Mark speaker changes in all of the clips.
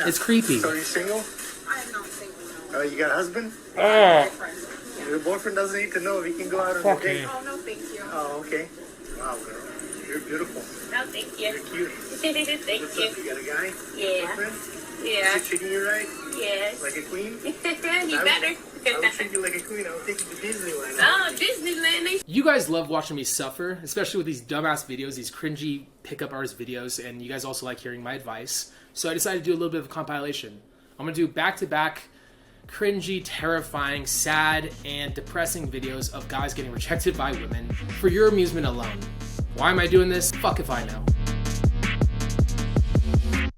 Speaker 1: It's creepy.
Speaker 2: So are you single?
Speaker 3: I'm not single, no.
Speaker 2: You got a husband?
Speaker 3: Boyfriend. Yeah.
Speaker 2: Your boyfriend doesn't need to know if he can go out on a date.
Speaker 3: Oh, no, thank you.
Speaker 2: Oh, okay. Wow, girl. You're beautiful.
Speaker 3: No, thank you.
Speaker 2: You're cute.
Speaker 3: Thank
Speaker 2: What's
Speaker 3: you.
Speaker 2: up? You got a guy?
Speaker 3: Yeah.
Speaker 2: Boyfriend?
Speaker 3: Yeah.
Speaker 2: Is he treating you right?
Speaker 3: Yes.
Speaker 2: Like a queen?
Speaker 3: He better.
Speaker 2: I would treat you like a queen. I would take you to Disneyland.
Speaker 3: Oh, Disneyland.
Speaker 1: You guys love watching me suffer, especially with these dumbass videos, these cringy pickup artist videos, and you guys also like hearing my advice. So I decided to do a little bit of a compilation. I'm going to do back-to-back cringy, terrifying, sad, and depressing videos of guys getting rejected by women for your amusement alone. Why am I doing this? Fuck if I know.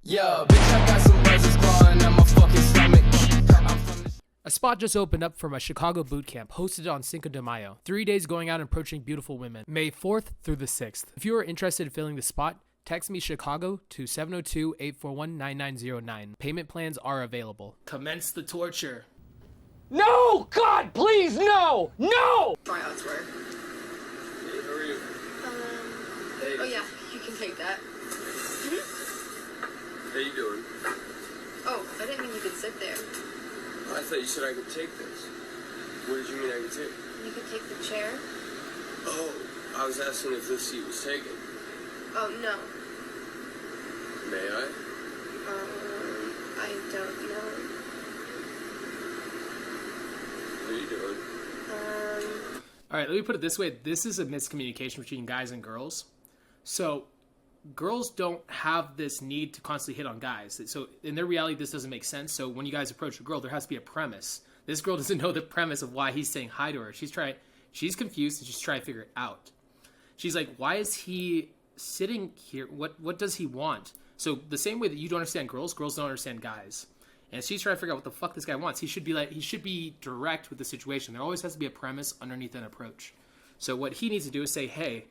Speaker 4: Yo, bitch, I got some buzzers clawing on my fucking stomach.
Speaker 1: A spot just opened up for my Chicago boot camp, hosted on Cinco de Mayo. 3 days going out and approaching beautiful women, May 4th through the 6th. If you are interested in filling the spot, text me Chicago to 702-841-9909. Payment plans are available. Commence the torture.
Speaker 4: No! God, please, no! No!
Speaker 3: Tryouts were.
Speaker 5: Hey, how are you?
Speaker 3: Oh yeah, you can take that.
Speaker 5: How you doing?
Speaker 3: Oh, I didn't mean you could sit there.
Speaker 5: I thought you said I could take this. What did you mean I could take?
Speaker 3: You could take the chair.
Speaker 5: Oh, I was asking if this seat was taken.
Speaker 3: Oh, no.
Speaker 5: May I?
Speaker 3: I don't know.
Speaker 5: What are you doing?
Speaker 1: All right, let me put it this way. This is a miscommunication between guys and girls. So girls don't have this need to constantly hit on guys. So in their reality, this doesn't make sense. So when you guys approach a girl, there has to be a premise. This girl doesn't know the premise of why he's saying hi to her. She's confused and she's trying to figure it out. She's like, why is he sitting here? What does he want? So the same way that you don't understand girls don't understand guys. And she's trying to figure out what the fuck this guy wants. He should be direct with the situation. There always has to be a premise underneath an approach. So what he needs to do is say, hey,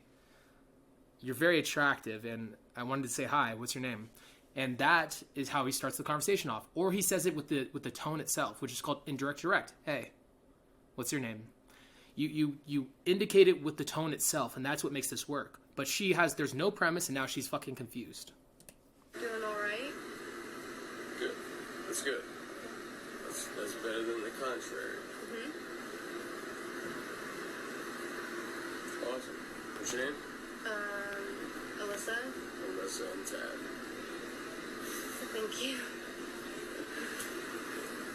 Speaker 1: you're very attractive, and I wanted to say hi. What's your name? And that is how he starts the conversation off. Or he says it with the tone itself, which is called indirect direct. Hey, what's your name? You indicate it with the tone itself, and that's what makes this work. But there's no premise, and now she's fucking confused.
Speaker 3: Doing all right?
Speaker 5: Good. That's good. That's better than the contrary. Awesome. What's your name?
Speaker 3: Alyssa?
Speaker 5: Alyssa, I'm Tad.
Speaker 3: Thank you.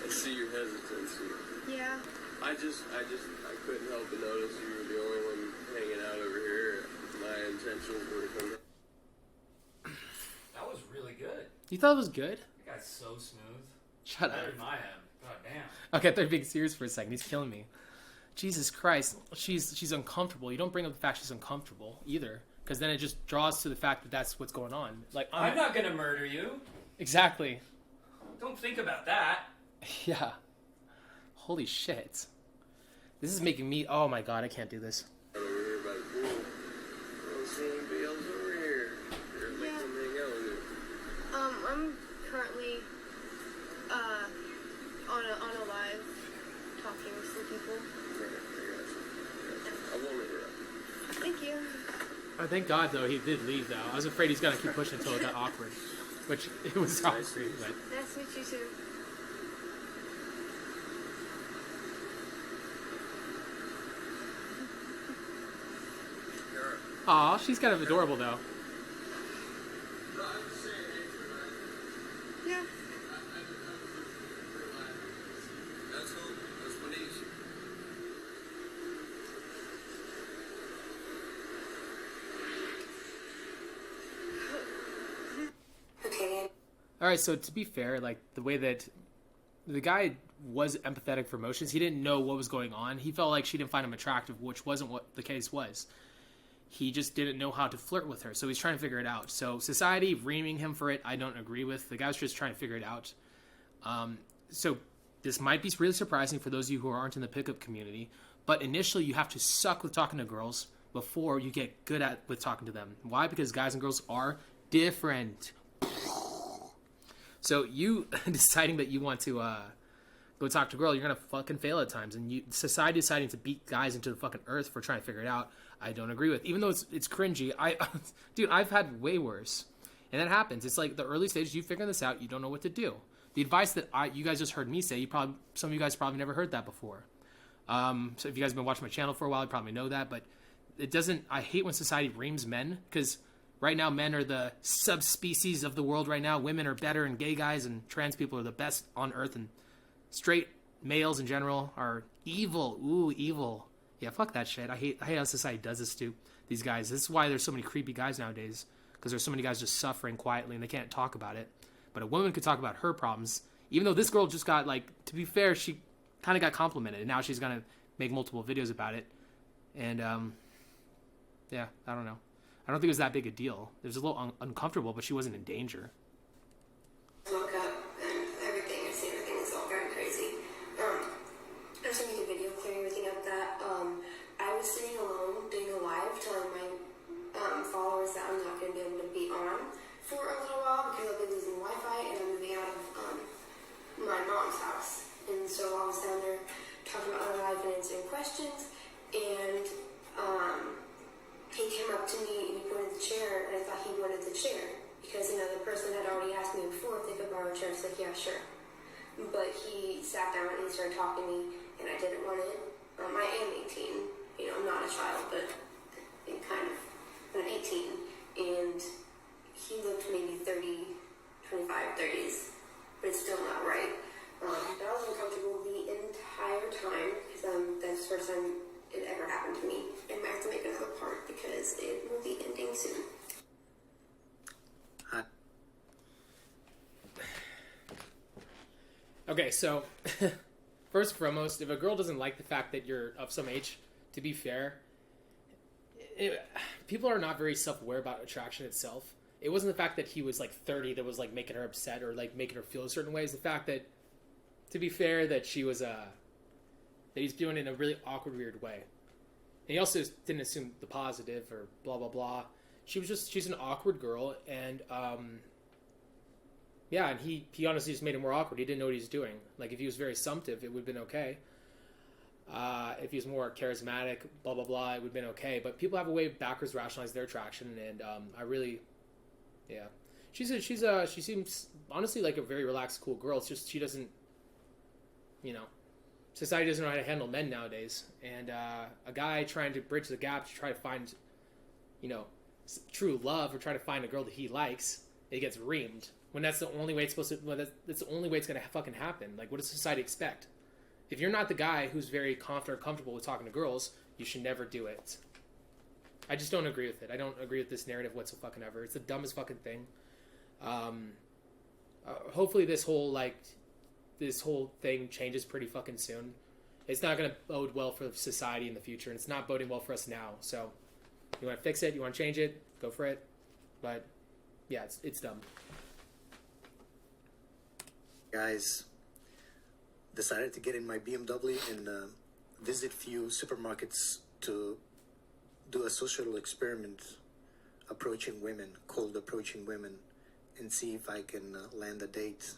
Speaker 5: I see your hesitancy.
Speaker 3: Yeah.
Speaker 5: I couldn't help but notice you were the only one hanging out over here. My intentions were to come in.
Speaker 6: That was really good.
Speaker 1: You thought it was good?
Speaker 6: That guy's so smooth.
Speaker 1: Shut up.
Speaker 6: Better than I am. God damn.
Speaker 1: Okay, I thought you were being serious for a second. He's killing me. Jesus Christ. She's uncomfortable. You don't bring up the fact she's uncomfortable either. Because then it just draws to the fact that that's what's going on. Like
Speaker 6: I'm not gonna murder you.
Speaker 1: Exactly.
Speaker 6: Don't think about that.
Speaker 1: Yeah. Holy shit. This is making me... Oh my god, I can't do this.
Speaker 5: Over here by the pool. I don't see anybody else over here. You're like come hang out with me.
Speaker 3: I'm currently on a live talking with some people.
Speaker 5: Right, I got you. I won't interrupt.
Speaker 3: Thank you.
Speaker 1: Oh, thank God, though, he did leave, though. I was afraid he's going to keep pushing until it got awkward. Which, it was awkward, but...
Speaker 3: Nice to meet you, too.
Speaker 1: Aw, she's kind of adorable, though.
Speaker 3: Yeah.
Speaker 5: That's cool. That's what it is.
Speaker 1: Alright, so to be fair, like, the way that the guy was empathetic for emotions, he didn't know what was going on. He felt like she didn't find him attractive, which wasn't what the case was. He just didn't know how to flirt with her, so he's trying to figure it out. So society reaming him for it, I don't agree with. The guy's just trying to figure it out. So this might be really surprising for those of you who aren't in the pickup community, but initially you have to suck with talking to girls before you get good with talking to them. Why? Because guys and girls are different. So you deciding that you want to go talk to a girl, you're going to fucking fail at times. And society deciding to beat guys into the fucking earth for trying to figure it out, I don't agree with. Even though it's cringy, dude, I've had way worse. And that happens. It's like the early stages, you figure this out, you don't know what to do. The advice that you guys just heard me say, some of you guys probably never heard that before. So if you guys have been watching my channel for a while, you probably know that. But I hate when society reams men, because right now men are the subspecies of the world right now. Women are better, and gay guys and trans people are the best on earth, and straight males in general are evil. Ooh, evil. Yeah, fuck that shit. I hate how society does this to these guys. This is why there's so many creepy guys nowadays, because there's so many guys just suffering quietly and they can't talk about it. But a woman could talk about her problems, even though this girl just got, like, to be fair, she kind of got complimented, and now she's going to make multiple videos about it. And, yeah, I don't know. I don't think it was that big a deal. It was a little uncomfortable, but she wasn't in danger.
Speaker 3: Woke up and everything is all very crazy. I was making a video clearing everything up that I was sitting alone doing a live telling my followers that I'm not going to be able to be on for a little while because I'll be losing Wi-Fi and I'm moving out of my mom's house. And so I was down there talking about my live and answering questions, and he came up to me and he pointed the chair, and I thought he wanted the chair because, you know, the person had already asked me before if they could borrow a chair. I was like, yeah, sure. But he sat down and he started talking to me, and I didn't want it. I am 18, you know, I'm not a child, but I'm 18, and he looked maybe 30, 25, 30s, but it's still not right. But I was uncomfortable the entire time because that's the first time it ever happened to me, and I have to make another part because it will be ending soon.
Speaker 1: Okay, so first and foremost, if a girl doesn't like the fact that you're of some age, to be fair, people are not very self-aware about attraction itself. It wasn't the fact that he was like 30 that was like making her upset or like making her feel a certain way. It's the fact that, to be fair, that she was that he's doing it in a really awkward, weird way. And he also didn't assume the positive or blah blah blah. She's an awkward girl, and yeah, and he honestly just made it more awkward. He didn't know what he was doing. Like, if he was very assumptive, it would have been okay. If he was more charismatic, blah blah blah, it would have been okay. But people have a way of backwards rationalize their attraction, and I really, yeah, she seems honestly like a very relaxed, cool girl. It's just she doesn't, you know, society doesn't know how to handle men nowadays, and a guy trying to bridge the gap to try to find, you know, true love or try to find a girl that he likes, it gets reamed. When that's the only way it's supposed to. Well, that's the only way it's gonna fucking happen. Like, what does society expect? If you're not the guy who's very confident or comfortable with talking to girls, you should never do it. I just don't agree with it. I don't agree with this narrative whatsoever. It's the dumbest fucking thing. Hopefully this whole thing changes pretty fucking soon. It's not gonna bode well for society in the future, and it's not boding well for us now. So, you want to fix it? You want to change it? Go for it. But yeah, it's dumb.
Speaker 7: Guys, decided to get in my BMW and visit few supermarkets to do a social experiment cold approaching women, and see if I can land a date.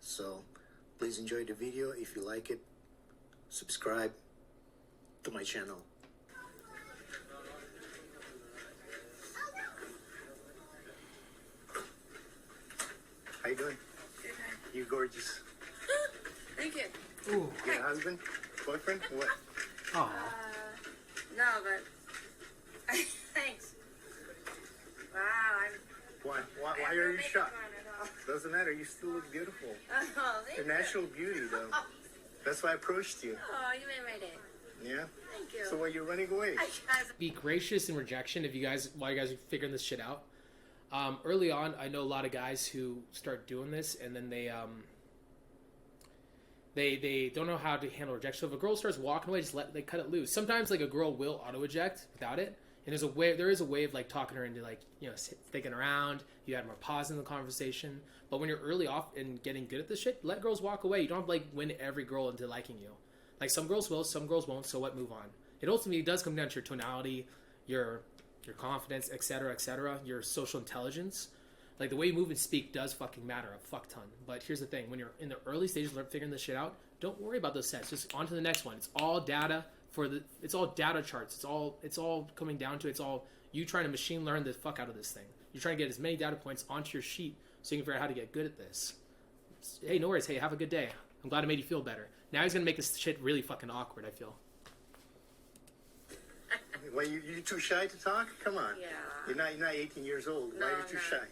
Speaker 7: So please enjoy the video. If you like it, subscribe to my channel.
Speaker 2: How you doing? You gorgeous.
Speaker 3: Thank you.
Speaker 1: Ooh.
Speaker 2: You got a husband? Boyfriend? What?
Speaker 1: Aw.
Speaker 3: No, but thanks. Wow,
Speaker 2: Why are you shocked? Doesn't matter. You still look beautiful.
Speaker 3: Oh,
Speaker 2: Your natural beauty, though. That's why I approached you.
Speaker 3: Oh, you made my day.
Speaker 2: Yeah?
Speaker 3: Thank you.
Speaker 2: So why you're running away?
Speaker 1: Be gracious in rejection while you guys are figuring this shit out. Early on, I know a lot of guys who start doing this, and then they don't know how to handle rejection. So if a girl starts walking away, they cut it loose. Sometimes like a girl will auto eject without it, and there is a way of like talking her into like, you know, sticking around. You add more pause in the conversation. But when you're early off and getting good at this shit, let girls walk away. You don't have to like win every girl into liking you. Like, some girls will, some girls won't. So what? Move on. It ultimately does come down to your tonality, your confidence, etc., your social intelligence. Like, the way you move and speak does fucking matter a fuck ton. But here's the thing. When you're in the early stages of figuring this shit out, don't worry about those sets. Just on to the next one. It's all data it's all data charts. It's all coming down to, it's all you trying to machine learn the fuck out of this thing. You're trying to get as many data points onto your sheet so you can figure out how to get good at this. Hey, no worries. Hey, have a good day. I'm glad I made you feel better. Now he's gonna make this shit really fucking awkward, I feel.
Speaker 7: Why you too shy to talk? Come on.
Speaker 8: Yeah.
Speaker 7: You're not 18 years old.
Speaker 8: No,
Speaker 7: Why are you too shy?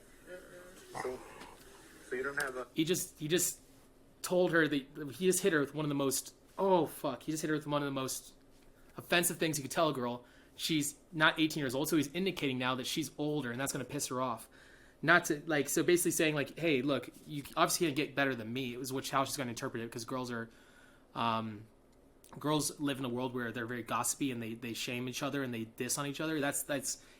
Speaker 7: So you don't have a.
Speaker 1: He just told her that he just hit her with one of the most. Oh fuck! He just hit her with one of the most offensive things you could tell a girl. She's not 18 years old, so he's indicating now that she's older, and that's gonna piss her off. Not to like, so basically saying like, hey, look, you obviously can't get better than me. It was how she's gonna interpret it, because girls live in a world where they're very gossipy and they shame each other and they diss on each other.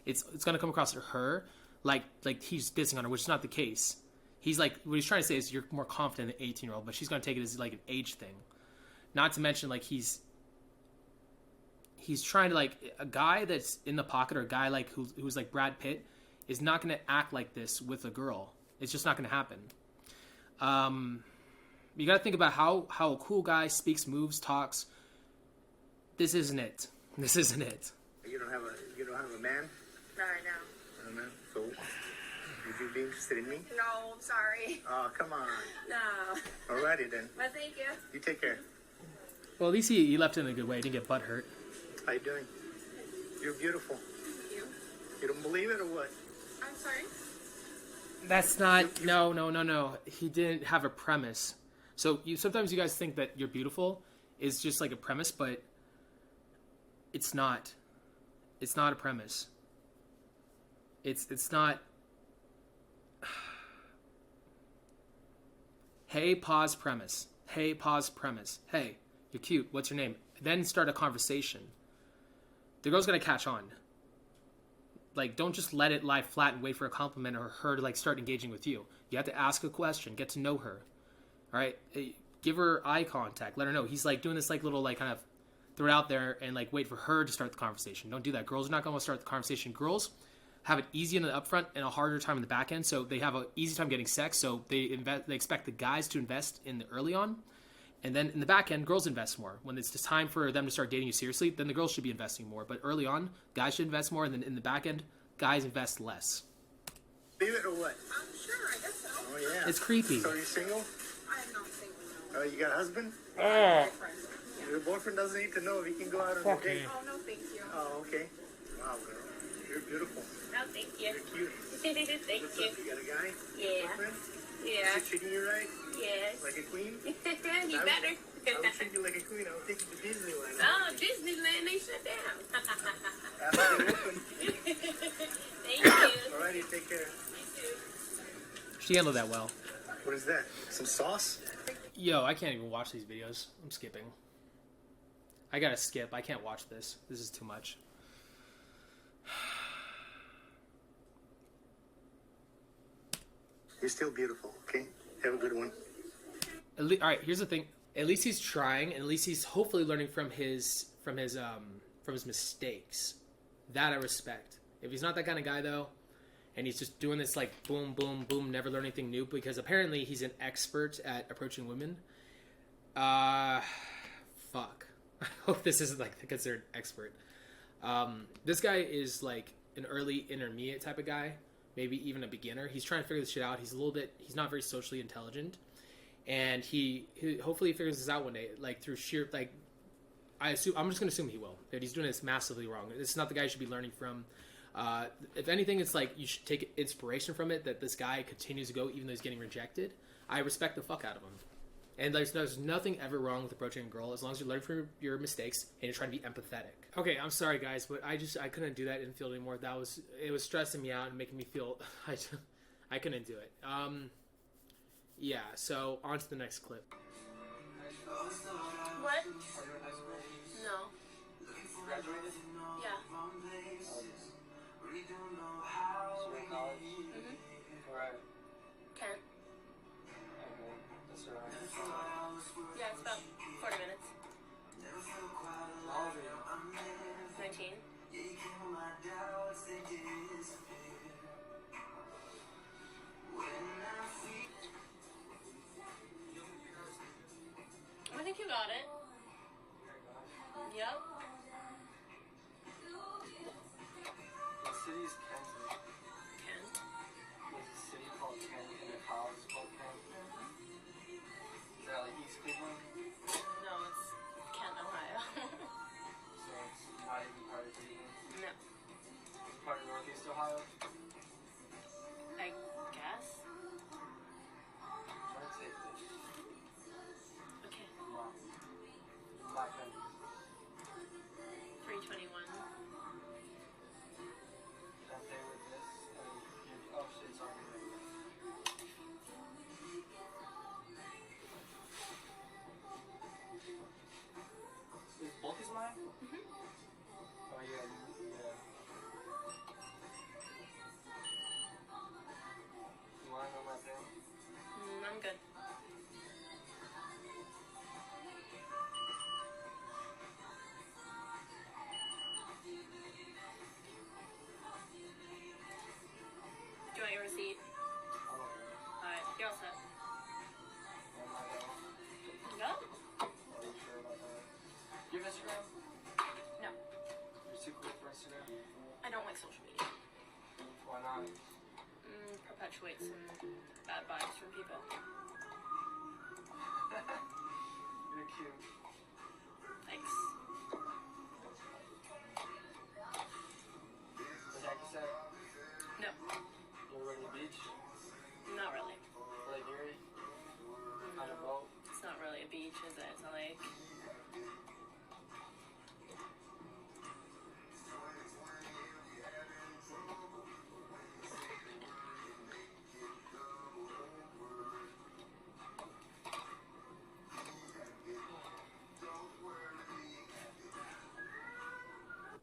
Speaker 1: It's gonna come across to her like he's dissing on her, which is not the case. He's like, what he's trying to say is you're more confident than an 18-year-old, but she's gonna take it as like an age thing. Not to mention like he's trying to like a guy that's in the pocket, or a guy like who's like Brad Pitt is not gonna act like this with a girl. It's just not gonna happen. You gotta think about how a cool guy speaks, moves, talks. This isn't it. This isn't it.
Speaker 7: You don't have a man.
Speaker 8: No, I know.
Speaker 7: A man. So would you be interested in me?
Speaker 8: No, I'm sorry.
Speaker 7: Oh, come on.
Speaker 8: No.
Speaker 7: Alrighty then.
Speaker 8: But thank you.
Speaker 7: You take care.
Speaker 1: Well, at least he left it in a good way. He didn't get butt hurt.
Speaker 7: How you doing? You're beautiful.
Speaker 8: Thank you.
Speaker 7: You don't believe it or what?
Speaker 8: I'm sorry.
Speaker 1: That's not. No. He didn't have a premise. So sometimes you guys think that you're beautiful is just like a premise, but it's not. It's not a premise. It's not. Hey, pause premise. Hey, pause premise. Hey, you're cute. What's your name? Then start a conversation. The girl's gonna catch on. Like, don't just let it lie flat and wait for a compliment or her to like start engaging with you. You have to ask a question, get to know her. All right, give her eye contact. Let her know. He's like doing this like little like kind of throw it out there and like wait for her to start the conversation. Don't do that. Girls are not going to start the conversation. Girls have it easy in the upfront and a harder time in the back end. So they have an easy time getting sex. So they expect the guys to invest in the early on, and then in the back end, girls invest more. When it's just time for them to start dating you seriously, then the girls should be investing more. But early on, guys should invest more, and then in the back end, guys invest less.
Speaker 7: Believe it or what?
Speaker 8: I'm sure. I guess so.
Speaker 7: Oh yeah.
Speaker 1: It's creepy.
Speaker 7: So you single?
Speaker 8: I'm not single, no.
Speaker 7: You got a husband?
Speaker 8: Boyfriend.
Speaker 7: Your boyfriend doesn't need to know if he can go out on a date.
Speaker 8: Oh, no, thank you.
Speaker 7: Oh, okay. Wow, girl. You're beautiful.
Speaker 8: No, thank you.
Speaker 7: You're cute.
Speaker 8: Thank
Speaker 7: What's
Speaker 8: you.
Speaker 7: up? You got a guy?
Speaker 8: Yeah.
Speaker 7: Boyfriend?
Speaker 8: Yeah.
Speaker 7: Is he treating you right?
Speaker 8: Yes.
Speaker 7: Like a queen?
Speaker 8: You better.
Speaker 7: I would treat you like a queen. I would take you to Disneyland.
Speaker 8: Oh, Disneyland, they shut down.
Speaker 7: After they open.
Speaker 8: Thank you.
Speaker 7: Alrighty, take care.
Speaker 1: She handled that well.
Speaker 7: What is that? Some sauce?
Speaker 1: Yo, I can't even watch these videos. I'm skipping. I gotta skip. I can't watch this. This is too much.
Speaker 7: You're still beautiful, okay? Have a good one.
Speaker 1: All right, here's the thing. At least he's trying, and at least he's hopefully learning from his mistakes. That I respect. If he's not that kind of guy though, and he's just doing this like boom, boom, boom, never learn anything new, because apparently he's an expert at approaching women. Fuck. I hope this isn't like considered expert. This guy is like an early intermediate type of guy, maybe even a beginner. He's trying to figure this shit out. He's not very socially intelligent, and he hopefully figures this out one day, like through sheer like. I'm just gonna assume he will. That he's doing this massively wrong. This is not the guy you should be learning from. If anything, it's like you should take inspiration from it. That this guy continues to go even though he's getting rejected. I respect the fuck out of him. And there's nothing ever wrong with approaching a girl as long as you learn from your mistakes and you're trying to be empathetic. Okay, I'm sorry guys, but I couldn't do that in the field anymore. It was stressing me out and making me feel I couldn't do it. Yeah. So on to the next clip.
Speaker 8: What? No. Yeah. Kent. Yeah, it's about 40 minutes. 19. I think you got it. Yep.
Speaker 5: What city is Kent?
Speaker 8: Kent.
Speaker 9: Why not?
Speaker 10: Perpetuate some bad vibes from people.
Speaker 9: You're cute.
Speaker 10: Thanks.
Speaker 9: Rejection?
Speaker 10: No,
Speaker 9: You ever go to the beach?
Speaker 10: not really.
Speaker 9: Lake Erie?
Speaker 10: No.
Speaker 9: On a boat?
Speaker 10: It's not really a beach, is it? It's a lake.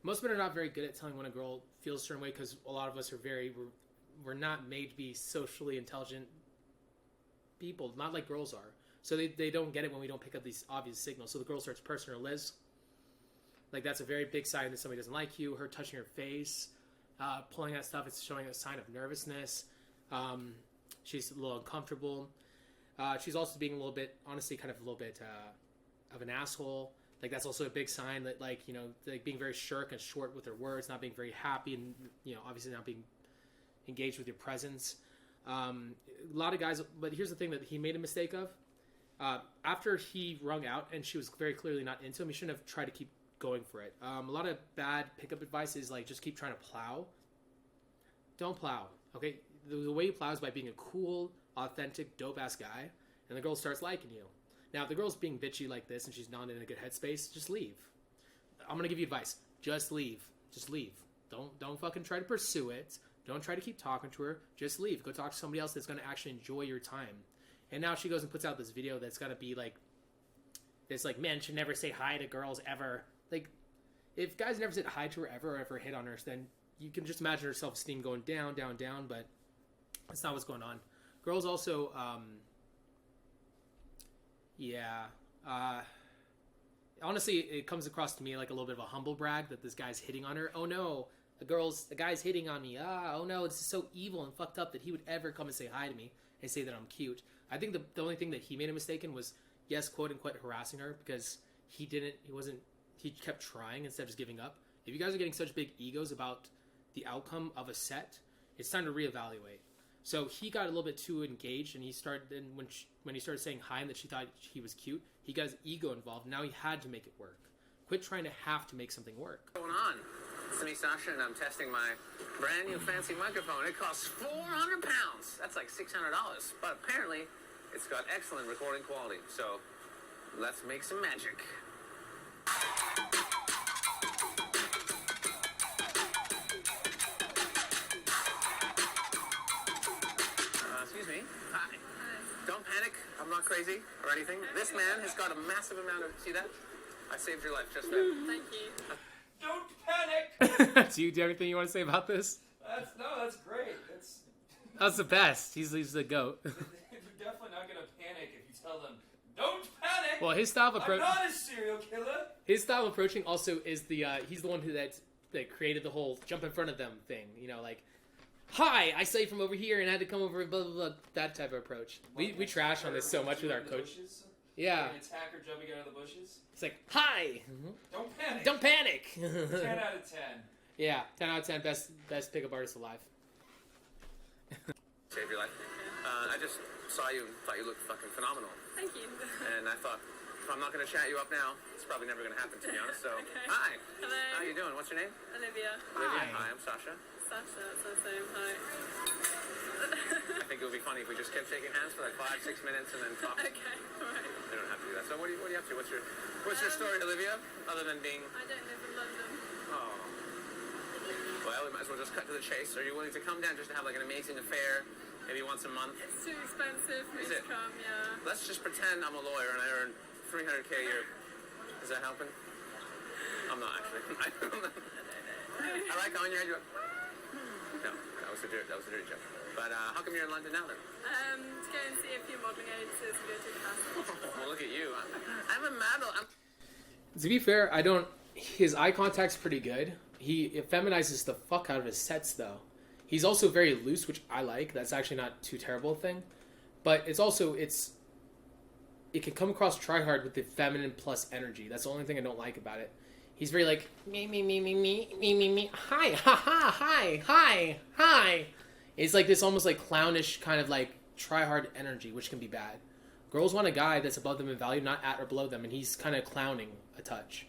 Speaker 1: Most men are not very good at telling when a girl feels a certain way because a lot of us are we're not made to be socially intelligent people, not like girls are. So they don't get it when we don't pick up these obvious signals. So the girl starts pursing her lips. Like, that's a very big sign that somebody doesn't like you. Her touching her face, pulling that stuff, it's showing a sign of nervousness. She's a little uncomfortable. She's also being a little bit, honestly, kind of a little bit of an asshole. Like, that's also a big sign that, like, you know, like being very shirk and short with her words, not being very happy, and, you know, obviously not being engaged with your presence. A lot of guys, but here's the thing that he made a mistake of. After he wrung out and she was very clearly not into him, he shouldn't have tried to keep going for it. A lot of bad pickup advice is, like, just keep trying to plow. Don't plow, okay? The way you plow is by being a cool, authentic, dope-ass guy, and the girl starts liking you. Now, if the girl's being bitchy like this and she's not in a good headspace, just leave. I'm gonna give you advice. Just leave. Just leave. Don't fucking try to pursue it. Don't try to keep talking to her. Just leave. Go talk to somebody else that's gonna actually enjoy your time. And now she goes and puts out this video that's gonna be like, it's like, men should never say hi to girls ever. Like, if guys never said hi to her ever or ever hit on her, then you can just imagine her self-esteem going down, down, down, but that's not what's going on. Girls also, honestly, it comes across to me like a little bit of a humble brag that this guy's hitting on her. Oh no, a guy's hitting on me. Oh no, it's so evil and fucked up that he would ever come and say hi to me and say that I'm cute. I think the only thing that he made a mistake in was, yes, quote unquote, harassing her, because he kept trying instead of just giving up. If you guys are getting such big egos about the outcome of a set, it's time to reevaluate. So he got a little bit too engaged, and he started. And when he started saying hi and that she thought he was cute, he got his ego involved. Now he had to make it work. Quit trying to have to make something work.
Speaker 11: What's going on? It's me, Sasha, and I'm testing my brand new fancy microphone. It costs 400 pounds. That's like $600. But apparently, it's got excellent recording quality. So let's make some magic. Excuse me. Hi. Don't panic. I'm not crazy or anything. This man has got a massive amount of... See that? I saved your life just then.
Speaker 10: Thank you.
Speaker 6: Don't panic.
Speaker 1: Do you have anything you want to say about this?
Speaker 6: That's great.
Speaker 1: That's the best. He's the GOAT.
Speaker 6: They're definitely not gonna panic if you tell them, don't panic.
Speaker 1: Well, his style of
Speaker 6: I'm not a serial killer.
Speaker 1: His style of approaching also is he's the one that created the whole jump in front of them thing. You know, like, hi, I saw you from over here and I had to come over, blah, blah, blah. That type of approach. We trash on this so much with our coach. Yeah.
Speaker 6: Like an attacker jumping out of the bushes.
Speaker 1: It's like, hi.
Speaker 6: Don't panic.
Speaker 1: Don't panic.
Speaker 6: 10 out of 10.
Speaker 1: Yeah, 10 out of 10, best pickup artist alive.
Speaker 11: Saved your life. I just saw you and thought you looked fucking phenomenal.
Speaker 10: Thank you.
Speaker 11: And I thought, if I'm not going to chat you up now, it's probably never going to happen, to be honest. So,
Speaker 10: Okay.
Speaker 11: Hi.
Speaker 10: Hello.
Speaker 11: How you doing? What's your name?
Speaker 10: Olivia.
Speaker 11: Olivia.
Speaker 1: Hi.
Speaker 11: Hi, I'm Sasha.
Speaker 10: Sasha, it's the same. Hi.
Speaker 11: I think it would be funny if we just kept shaking hands for like 5-6 minutes and then talk.
Speaker 10: Okay, alright.
Speaker 11: We don't have to do that. So what are you up to? What's your story, Olivia? Other than being...
Speaker 10: I don't live in London.
Speaker 11: Oh. Well, we might as well just cut to the chase. Are you willing to come down just to have like an amazing affair, maybe once a month?
Speaker 10: It's too expensive for me
Speaker 11: Is
Speaker 10: to
Speaker 11: it?
Speaker 10: come, yeah.
Speaker 11: Let's just pretend I'm a lawyer and I earn $300K a year. Is that helping? I'm not actually. I like how in your head you're like, no, that was a dirty joke. But how come you're in London now then?
Speaker 10: To go and see a few modelling agencies and go to the castle.
Speaker 11: Well, look at you. I'm a model.
Speaker 1: To be fair, his eye contact's pretty good. He feminizes the fuck out of his sets, though. He's also very loose, which I like. That's actually not too terrible a thing. But it can come across try hard with the feminine plus energy. That's the only thing I don't like about it. He's very like me. Hi, ha ha, hi. It's like this almost like clownish kind of like try hard energy, which can be bad. Girls want a guy that's above them in value, not at or below them, and he's kind of clowning a touch.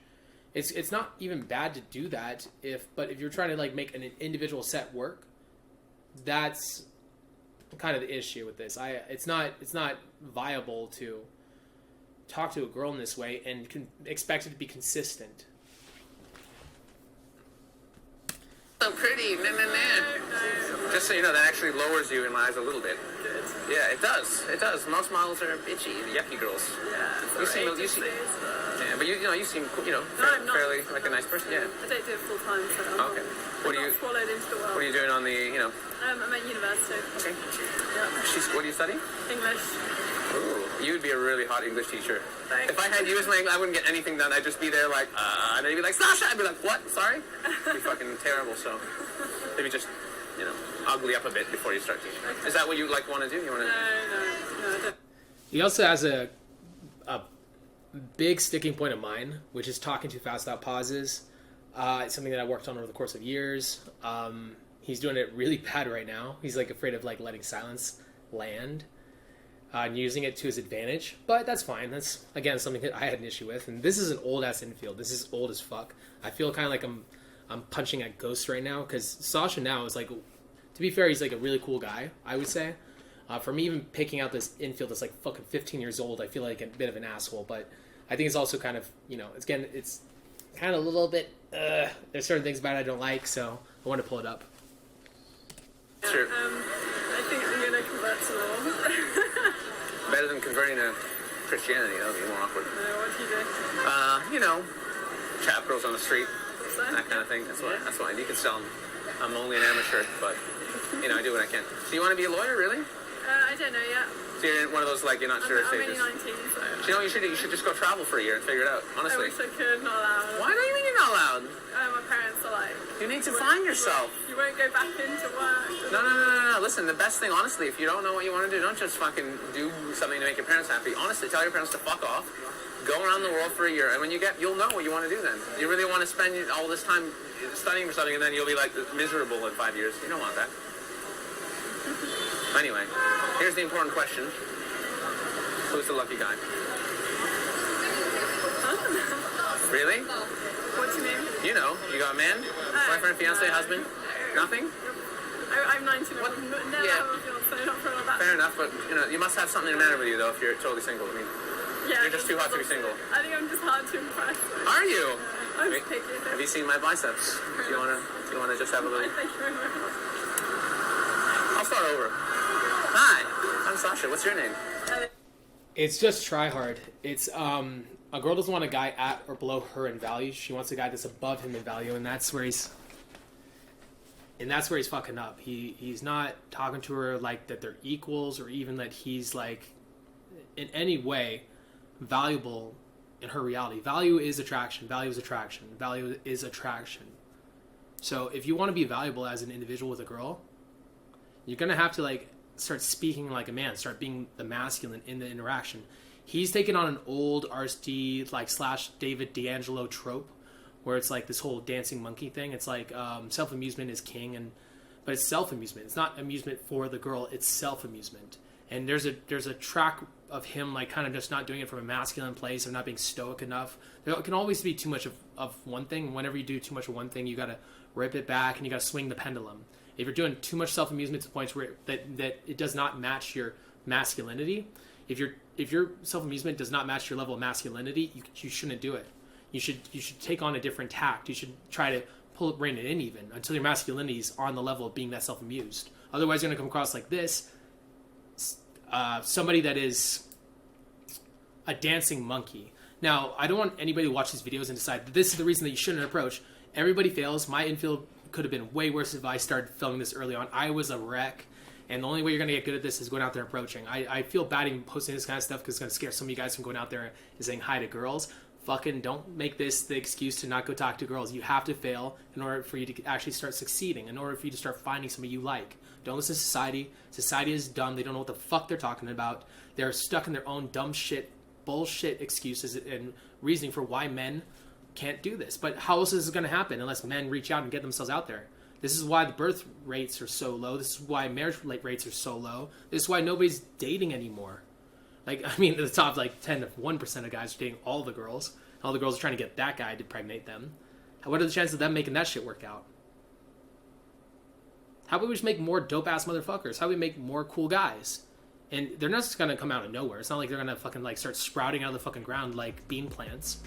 Speaker 1: It's not even bad to do that but if you're trying to like make an individual set work, that's kind of the issue with this. It's not viable to talk to a girl in this way and expect it to be consistent.
Speaker 11: So pretty, Just so you know, that actually lowers you in my eyes a little bit.
Speaker 10: Good.
Speaker 11: Yeah, it does. It does. Most models are bitchy, yucky girls.
Speaker 10: Yeah.
Speaker 11: You seem, yeah, but you seem, fairly like a nice person. Yeah.
Speaker 10: I don't do it full time, so I'm
Speaker 11: okay.
Speaker 10: What are you swallowed into the world?
Speaker 11: What are you doing on the,
Speaker 10: I'm at university.
Speaker 11: Okay.
Speaker 10: Yeah.
Speaker 11: What do you study?
Speaker 10: English.
Speaker 11: Ooh, you would be a really hot English teacher.
Speaker 10: Thanks.
Speaker 11: If I had you as my English, I wouldn't get anything done. I'd just be there like, and they'd be like, Sasha! I'd be like, what? Sorry? It'd be fucking terrible, so maybe just, ugly up a bit before you start teaching. Okay. Is that what you want to do? You want to?
Speaker 10: No, I don't.
Speaker 1: He also has a big sticking point of mine, which is talking too fast without pauses. It's something that I worked on over the course of years. He's doing it really bad right now. He's like afraid of like letting silence land and using it to his advantage. But that's fine. That's again something that I had an issue with. And this is an old ass infield. This is old as fuck. I feel kind of like I'm punching at ghosts right now because Sasha now is like, to be fair, he's like a really cool guy, I would say. For me, even picking out this infield that's like fucking 15 years old, I feel like a bit of an asshole. But I think it's also kind of, it's kind of a little bit, there's certain things about it I don't like, so I want to pull it up.
Speaker 11: Sure.
Speaker 10: I think I'm going to convert to law.
Speaker 11: Better than converting to Christianity, that would be more awkward.
Speaker 10: What do you do?
Speaker 11: Chat girls on the street, that kind of thing. That's why you can sell them. I'm only an amateur, but, I do what I can. So you want to be a lawyer, really?
Speaker 10: I don't know yet.
Speaker 11: So you're in one of those, like, you're not sure
Speaker 10: I'm
Speaker 11: stages?
Speaker 10: only 19, so...
Speaker 11: You should just go travel for a year and figure it out, honestly.
Speaker 10: I wish I could, not allowed.
Speaker 11: Why do you mean you're not allowed?
Speaker 10: My parents are like...
Speaker 11: You need to find yourself.
Speaker 10: You won't go back into work.
Speaker 11: No. Listen, the best thing, honestly, if you don't know what you want to do, don't just fucking do something to make your parents happy. Honestly, tell your parents to fuck off. Go around the world for a year, and when you'll know what you want to do then. You really want to spend all this time studying for something, and then you'll be, like, miserable in 5 years. You don't want that. Anyway, here's the important question. Who's the lucky guy? Really?
Speaker 10: What do you mean?
Speaker 11: You know, you got a man, boyfriend, fiance, husband, nothing?
Speaker 10: I'm 19.
Speaker 11: What?
Speaker 10: Never
Speaker 11: Yeah.
Speaker 10: have a fiance, not for all that.
Speaker 11: Fair enough, but, you must have something the matter with you, though, if you're totally single. I mean,
Speaker 10: Yeah,
Speaker 11: you're just too hot to be single.
Speaker 10: I think I'm just hard to impress.
Speaker 11: Are you?
Speaker 10: I'm picky.
Speaker 11: Have you seen my biceps? Do you wanna just have a little?
Speaker 10: Thank you very much.
Speaker 11: I'll start over. Hi, I'm Sasha. What's your name?
Speaker 1: It's just try hard. It's a girl doesn't want a guy at or below her in value. She wants a guy that's above him in value, and that's where he's fucking up. He's not talking to her like that they're equals, or even that he's like in any way valuable in her reality. Value is attraction. Value is attraction. Value is attraction. So if you want to be valuable as an individual with a girl, you're gonna have to like start speaking like a man, start being the masculine in the interaction. He's taken on an old RSD like / David D'Angelo trope, where it's like this whole dancing monkey thing. It's like self-amusement is king, but it's self-amusement. It's not amusement for the girl. It's self-amusement. And there's a track of him like kind of just not doing it from a masculine place, or not being stoic enough. There can always be too much of one thing. Whenever you do too much of one thing, you got to rip it back, and you got to swing the pendulum. If you're doing too much self-amusement to the point where that it does not match your masculinity, if your self-amusement does not match your level of masculinity, you shouldn't do it. You should take on a different tact. You should try to rein it in even until your masculinity is on the level of being that self-amused. Otherwise, you're going to come across like this. Somebody that is a dancing monkey. Now, I don't want anybody to watch these videos and decide that this is the reason that you shouldn't approach. Everybody fails. My infield could have been way worse if I started filming this early on. I was a wreck, and the only way you're going to get good at this is going out there and approaching. I feel bad even posting this kind of stuff because it's going to scare some of you guys from going out there and saying hi to girls. Fucking don't make this the excuse to not go talk to girls. You have to fail in order for you to actually start succeeding, in order for you to start finding somebody you like. Don't listen to society. Society is dumb. They don't know what the fuck they're talking about. They're stuck in their own dumb shit, bullshit excuses and reasoning for why men can't do this. But how else is it going to happen unless men reach out and get themselves out there? This is why the birth rates are so low. This is why marriage rates are so low. This is why nobody's dating anymore. Like, I mean, the top like 10 to 1% of guys are dating all the girls. All the girls are trying to get that guy to impregnate them. What are the chances of them making that shit work out? How about we just make more dope-ass motherfuckers? How about we make more cool guys? And they're not just going to come out of nowhere. It's not like they're going to fucking like start sprouting out of the fucking ground like bean plants.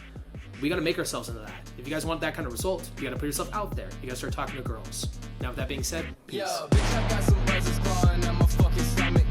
Speaker 1: We got to make ourselves into that. If you guys want that kind of result, you got to put yourself out there. You got to start talking to girls. Now, with that being said, peace.
Speaker 4: Yo, bitch, I got some buzzers clawing at my fucking stomach.